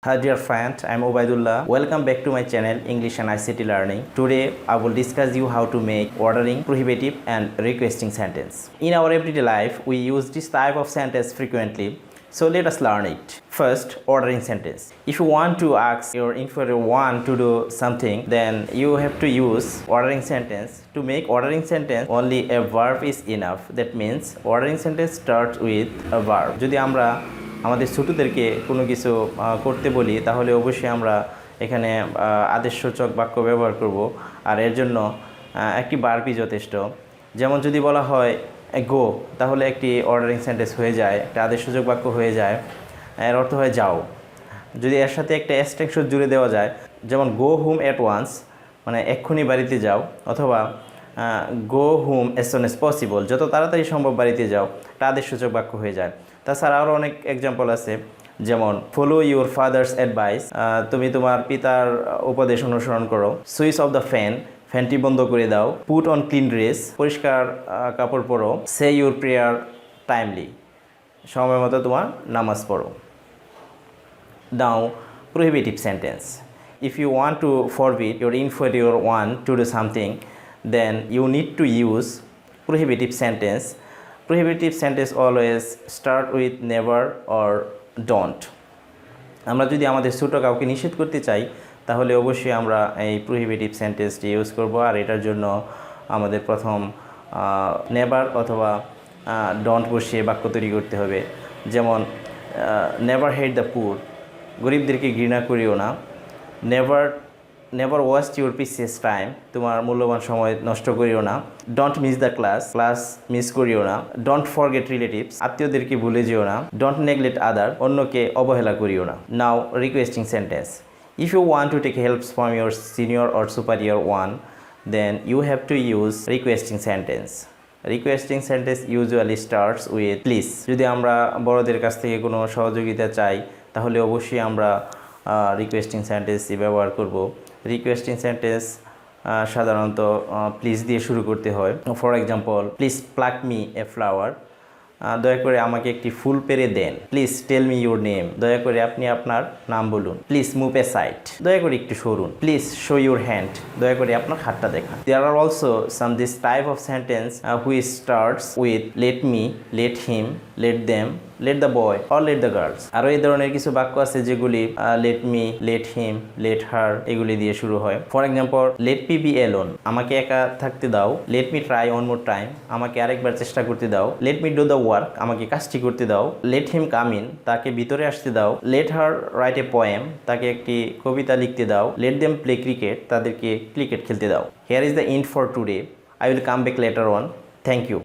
Hi dear friend, I am Obaidullah. Welcome back to my channel English and ICT Learning. Today I will discuss you how to make ordering, prohibitive and requesting sentence. In our everyday life, we use this type of sentence frequently. So let us learn it. First, ordering sentence. If you want to ask your inferior one to do something, then you have to use ordering sentence. To make ordering sentence, only a verb is enough. That means ordering sentence starts with a verb. যদি আমরা আমাদের ছোটদেরকে কোনো কিছু করতে বলি তাহলে অবশ্যই আমরা এখানে আদেশসূচক বাক্য ব্যবহার করব আর এর জন্য একটি ভার্বই যথেষ্ট। যেমন যদি বলা হয় গো, তাহলে একটি অর্ডারিং সেন্টেন্স হয়ে যায়, একটা আদেশসূচক বাক্য হয়ে যায়, এর অর্থ হয় যাও। যদি এর সাথে একটা এক্সটেনশন জুড়ে দেওয়া যায়, যেমন গো হোম অ্যাট ওয়ান্স, মানে এক্ষুনি বাড়িতে যাও, অথবা go home as soon as possible, যত তাড়াতাড়ি সম্ভব বাড়িতে যাও, এটা আদেশসূচক বাক্য হয়ে যায়। তাছাড়া আরও অনেক এক্সাম্পল আছে, যেমন ফলো ইউর ফাদার্স অ্যাডভাইস, তুমি তোমার পিতার উপদেশ অনুসরণ করো। সুইচ অফ দ্য ফ্যান, ফ্যানটি বন্ধ করে দাও। পুট অন ক্লিন ড্রেস, পরিষ্কার কাপড় পরো। সে ইউর প্রেয়ার টাইমলি, সময় মতো তোমার নামাজ পড়ো। নাও prohibitive sentence. If you want to forbid your inferior one to do something, then you need to use prohibitive sentence. Prohibitive sentence always start with never or don't. আমরা যদি আমাদের ছোটো কাউকে নিষেধ করতে চাই তাহলে অবশ্যই আমরা এই prohibitive সেন্টেন্সটি ইউজ করব, আর এটার জন্য আমাদের প্রথম নেভার অথবা ডন্ট বসিয়ে বাক্য তৈরি করতে হবে। যেমন নেভার হেট দ্য পুর, গরিবদেরকে ঘৃণা করিও না। Never waste your precious time, তোমার মূল্যবান সময় নষ্ট করিও না। ডোন্ট মিস দ্য ক্লাস মিস করিও না। ডোন্ট ফরগেট রিলেটিভস, আত্মীয়দেরকে ভুলে যেও না। ডোন্ট নেগলেক্ট আদার, অন্যকে অবহেলা করিও না। Now requesting sentence. If you want to take help from your senior or superior one, then you have to use requesting sentence. Requesting sentence usually starts with please. যদি আমরা বড়দের কাছ থেকে কোনো সহযোগিতা চাই তাহলে অবশ্যই আমরা রিকোয়েস্টিং সেন্টেন্সই ব্যবহার করব। রিকোয়েস্টিং সেন্টেন্স সাধারণত প্লিজ দিয়ে শুরু করতে হয়। For example, please pluck me a flower, দয়া করে আমাকে একটি ফুল পেরে দেন। Please tell me your name, দয়া করে আপনি আপনার নাম বলুন। প্লিজ মুভ এ সাইড, দয়া করে একটু সরুন। প্লিজ শো ইউর হ্যান্ড, দয়া করে আপনার হাতটা দেখান। There are also some this type of sentence which starts with let me, let him, let them, let the boy or let the girls. আরও এই ধরনের কিছু বাক্য আছে যেগুলি let me, let him, let her এগুলি দিয়ে শুরু হয়। For example, let me be alone, আমাকে একা থাকতে দাও। Let me try one more time, আমাকে আরেকবার চেষ্টা করতে দাও। Let me do the work, আমাকে কাজটি করতে দাও। লেট হিম কাম ইন, তাকে ভিতরে আসতে দাও। Let her write a poem, তাকে একটি কবিতা লিখতে দাও। লেট দেম প্লে ক্রিকেট, তাদেরকে ক্রিকেট খেলতে দাও। Here is the end for today, I will come back later on. Thank you.